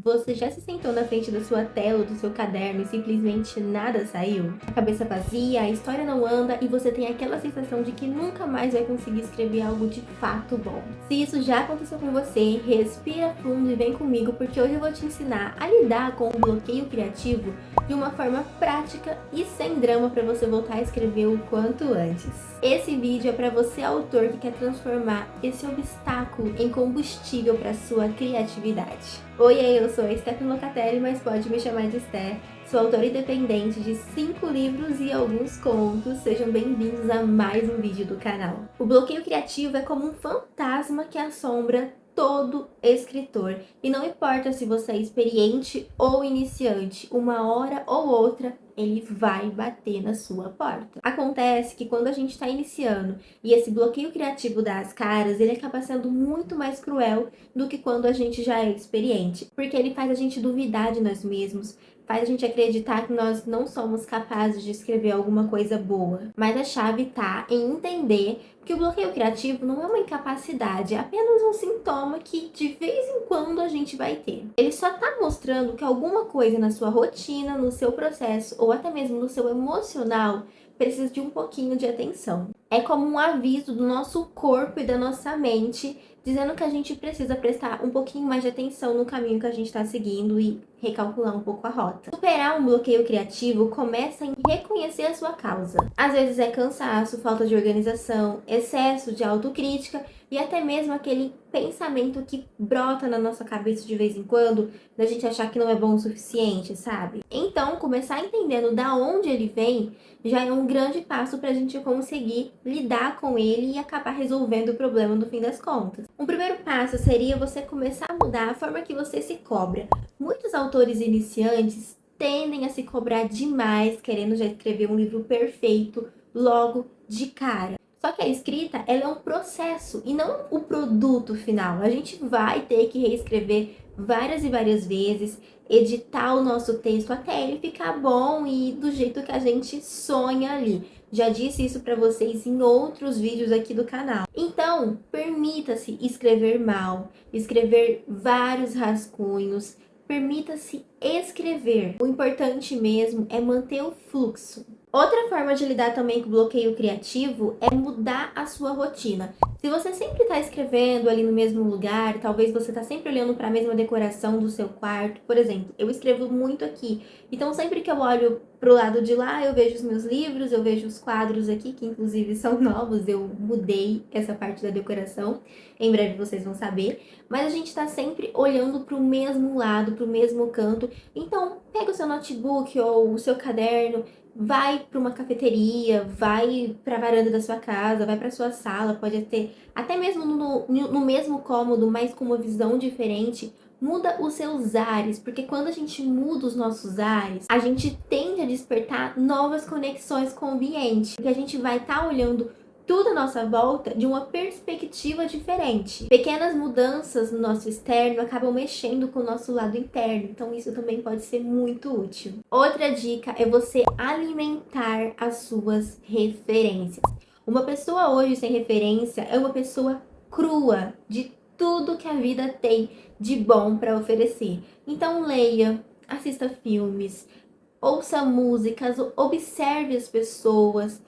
Você já se sentou na frente da sua tela ou do seu caderno e simplesmente nada saiu? A cabeça vazia, a história não anda e você tem aquela sensação de que nunca mais vai conseguir escrever algo de fato bom. Se isso já aconteceu com você, respira fundo e vem comigo, porque hoje eu vou te ensinar a lidar com o bloqueio criativo de uma forma prática e sem drama para você voltar a escrever o quanto antes. Esse vídeo é para você, autor, que quer transformar esse obstáculo em combustível para sua criatividade. Oi, eu sou a Stephanie Locatelli, mas pode me chamar de Sté. Sou autora independente de 5 livros e alguns contos. Sejam bem-vindos a mais um vídeo do canal. O bloqueio criativo é como um fantasma que assombra todo escritor. E não importa se você é experiente ou iniciante, uma hora ou outra ele vai bater na sua porta. Acontece que quando a gente está iniciando e esse bloqueio criativo dá as caras, ele acaba sendo muito mais cruel do que quando a gente já é experiente, porque ele faz a gente duvidar de nós mesmos, faz a gente acreditar que nós não somos capazes de escrever alguma coisa boa. Mas a chave tá em entender que o bloqueio criativo não é uma incapacidade, é apenas um sintoma que de vez em quando a gente vai ter. Ele só tá mostrando que alguma coisa na sua rotina, no seu processo ou até mesmo no seu emocional precisa de um pouquinho de atenção. É como um aviso do nosso corpo e da nossa mente dizendo que a gente precisa prestar um pouquinho mais de atenção no caminho que a gente está seguindo e recalcular um pouco a rota. Superar um bloqueio criativo começa em reconhecer a sua causa. Às vezes é cansaço, falta de organização, excesso de autocrítica e até mesmo aquele pensamento que brota na nossa cabeça de vez em quando, da gente achar que não é bom o suficiente, sabe? Então, começar entendendo da onde ele vem já é um grande passo para a gente conseguir lidar com ele e acabar resolvendo o problema no fim das contas. Um primeiro passo seria você começar a mudar a forma que você se cobra. Muitos autores iniciantes tendem a se cobrar demais, querendo já escrever um livro perfeito logo de cara. Só que a escrita, ela é um processo e não o produto final. A gente vai ter que reescrever várias e várias vezes, editar o nosso texto até ele ficar bom e do jeito que a gente sonha ali. Já disse isso para vocês em outros vídeos aqui do canal. Então, permita-se escrever mal, escrever vários rascunhos, permita-se escrever. O importante mesmo é manter o fluxo. Outra forma de lidar também com o bloqueio criativo é mudar a sua rotina. Se você sempre está escrevendo ali no mesmo lugar, talvez você está sempre olhando para a mesma decoração do seu quarto. Por exemplo, eu escrevo muito aqui. Então, sempre que eu olho para o lado de lá, eu vejo os meus livros, eu vejo os quadros aqui, que inclusive são novos. Eu mudei essa parte da decoração. Em breve vocês vão saber. Mas a gente está sempre olhando para o mesmo lado, para o mesmo canto. Então, pega o seu notebook ou o seu caderno, vai para uma cafeteria, vai para a varanda da sua casa, vai para sua sala, pode ter até mesmo no mesmo cômodo, mas com uma visão diferente. Muda os seus ares, porque quando a gente muda os nossos ares, a gente tende a despertar novas conexões com o ambiente, porque a gente vai estar olhando tudo à nossa volta de uma perspectiva diferente. Pequenas mudanças no nosso externo acabam mexendo com o nosso lado interno, então isso também pode ser muito útil. Outra dica é você alimentar as suas referências. Uma pessoa hoje sem referência é uma pessoa crua de tudo que a vida tem de bom para oferecer. Então leia, assista filmes, ouça músicas, observe as pessoas.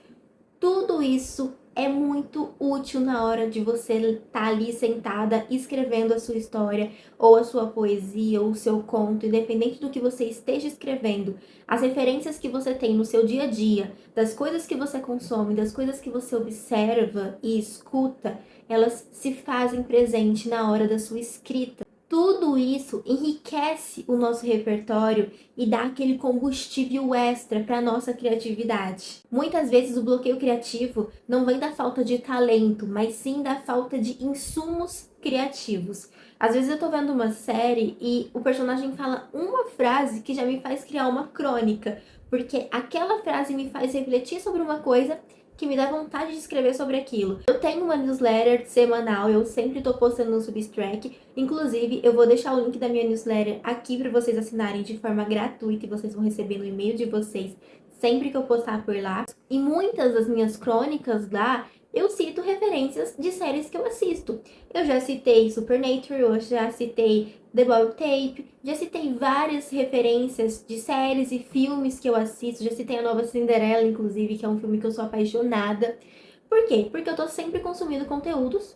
Tudo isso é muito útil na hora de você estar ali sentada escrevendo a sua história, ou a sua poesia, ou o seu conto, independente do que você esteja escrevendo. As referências que você tem no seu dia a dia, das coisas que você consome, das coisas que você observa e escuta, elas se fazem presente na hora da sua escrita. Tudo isso enriquece o nosso repertório e dá aquele combustível extra para a nossa criatividade. Muitas vezes o bloqueio criativo não vem da falta de talento, mas sim da falta de insumos criativos. Às vezes eu tô vendo uma série e o personagem fala uma frase que já me faz criar uma crônica, porque aquela frase me faz refletir sobre uma coisa que me dá vontade de escrever sobre aquilo. Eu tenho uma newsletter semanal, eu sempre tô postando no Substack. Inclusive, eu vou deixar o link da minha newsletter aqui para vocês assinarem de forma gratuita e vocês vão receber no e-mail de vocês sempre que eu postar por lá. E muitas das minhas crônicas lá, eu cito referências de séries que eu assisto. Eu já citei Supernatural, eu já citei The Boiled Tape, já citei várias referências de séries e filmes que eu assisto, já citei a nova Cinderela, inclusive, que é um filme que eu sou apaixonada. Por quê? Porque eu tô sempre consumindo conteúdos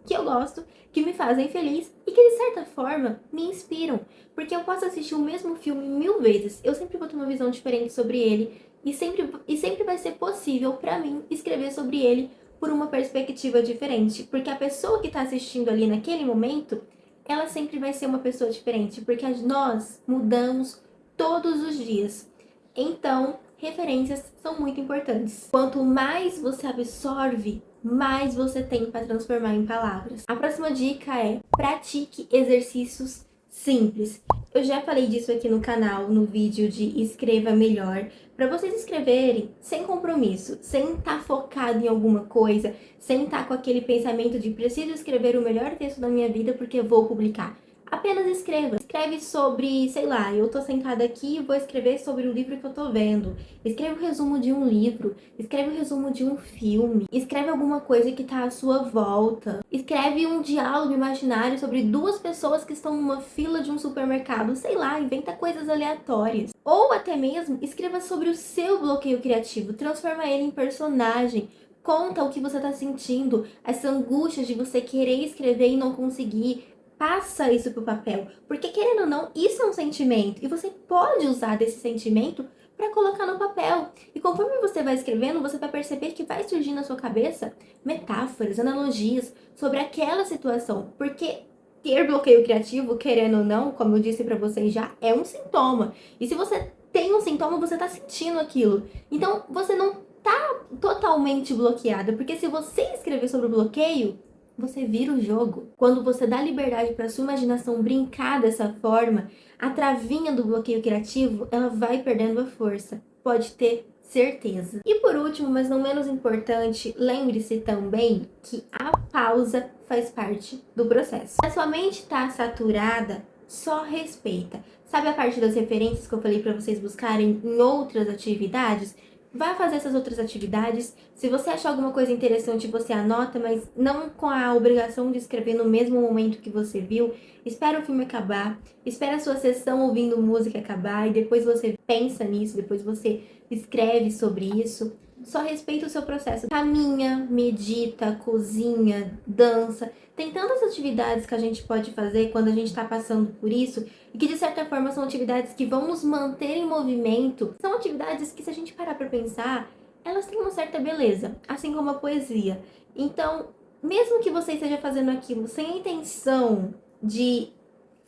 que eu gosto, que me fazem feliz e que de certa forma me inspiram. Porque eu posso assistir o mesmo filme 1000 vezes, eu sempre vou ter uma visão diferente sobre ele e sempre vai ser possível pra mim escrever sobre ele por uma perspectiva diferente. Porque a pessoa que tá assistindo ali naquele momento, ela sempre vai ser uma pessoa diferente, porque nós mudamos todos os dias. Então, referências são muito importantes. Quanto mais você absorve, mais você tem para transformar em palavras. A próxima dica é: pratique exercícios simples. Eu já falei disso aqui no canal, no vídeo de Escreva Melhor, para vocês escreverem sem compromisso, sem estar focado em alguma coisa, sem estar com aquele pensamento de preciso escrever o melhor texto da minha vida porque vou publicar. Apenas escreva. Escreve sobre, sei lá, eu tô sentada aqui e vou escrever sobre o livro que eu tô vendo. Escreve o resumo de um livro. Escreve o resumo de um filme. Escreve alguma coisa que tá à sua volta. Escreve um diálogo imaginário sobre duas pessoas que estão numa fila de um supermercado. Sei lá, inventa coisas aleatórias. Ou até mesmo, escreva sobre o seu bloqueio criativo. Transforma ele em personagem. Conta o que você tá sentindo. Essa angústia de você querer escrever e não conseguir. Passa isso pro papel, porque querendo ou não, isso é um sentimento e você pode usar desse sentimento para colocar no papel. E conforme você vai escrevendo, você vai perceber que vai surgir na sua cabeça metáforas, analogias sobre aquela situação, porque ter bloqueio criativo, querendo ou não, como eu disse para vocês já, é um sintoma. E se você tem um sintoma, você tá sentindo aquilo. Então, você não tá totalmente bloqueada, porque se você escrever sobre o bloqueio, você vira o jogo. Quando você dá liberdade para sua imaginação brincar dessa forma, a travinha do bloqueio criativo, ela vai perdendo a força. Pode ter certeza. E por último, mas não menos importante, lembre-se também que a pausa faz parte do processo. Se a sua mente está saturada, só respeita. Sabe a parte das referências que eu falei para vocês buscarem em outras atividades? Vai fazer essas outras atividades. Se você achar alguma coisa interessante, você anota, mas não com a obrigação de escrever no mesmo momento que você viu. Espera o filme acabar, espera a sua sessão ouvindo música acabar e depois você pensa nisso, depois você escreve sobre isso. Só respeita o seu processo. Caminha, medita, cozinha, dança. Tem tantas atividades que a gente pode fazer quando a gente está passando por isso e que de certa forma são atividades que vão nos manter em movimento. São atividades que, se a gente parar para pensar, elas têm uma certa beleza, assim como a poesia. Então, mesmo que você esteja fazendo aquilo sem a intenção de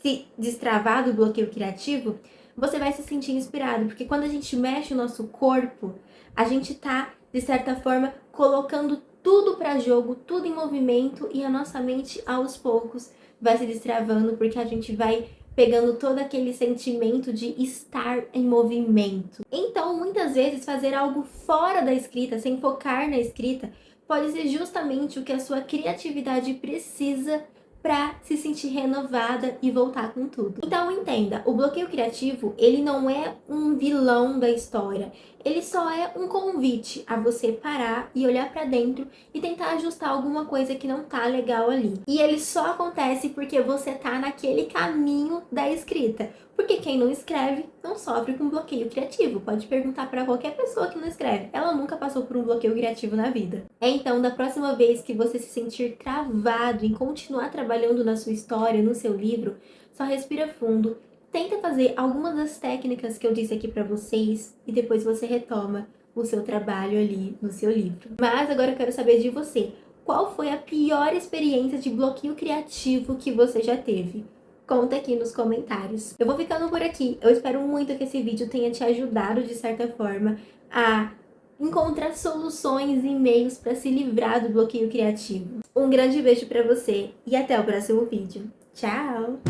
se destravar do bloqueio criativo, você vai se sentir inspirado, porque quando a gente mexe o nosso corpo, a gente tá, de certa forma, colocando tudo para jogo, tudo em movimento, e a nossa mente, aos poucos, vai se destravando, porque a gente vai pegando todo aquele sentimento de estar em movimento. Então, muitas vezes, fazer algo fora da escrita, sem focar na escrita, pode ser justamente o que a sua criatividade precisa para se sentir renovada e voltar com tudo. Então entenda, o bloqueio criativo, ele não é um vilão da história. Ele só é um convite a você parar e olhar para dentro e tentar ajustar alguma coisa que não tá legal ali. E ele só acontece porque você tá naquele caminho da escrita. Porque quem não escreve não sofre com bloqueio criativo. Pode perguntar para qualquer pessoa que não escreve. Ela nunca passou por um bloqueio criativo na vida. Então, da próxima vez que você se sentir travado em continuar trabalhando na sua história, no seu livro, só respira fundo. Tenta fazer algumas das técnicas que eu disse aqui para vocês e depois você retoma o seu trabalho ali no seu livro. Mas agora eu quero saber de você. Qual foi a pior experiência de bloqueio criativo que você já teve? Conta aqui nos comentários. Eu vou ficando por aqui. Eu espero muito que esse vídeo tenha te ajudado, de certa forma, a encontrar soluções e meios para se livrar do bloqueio criativo. Um grande beijo para você e até o próximo vídeo. Tchau!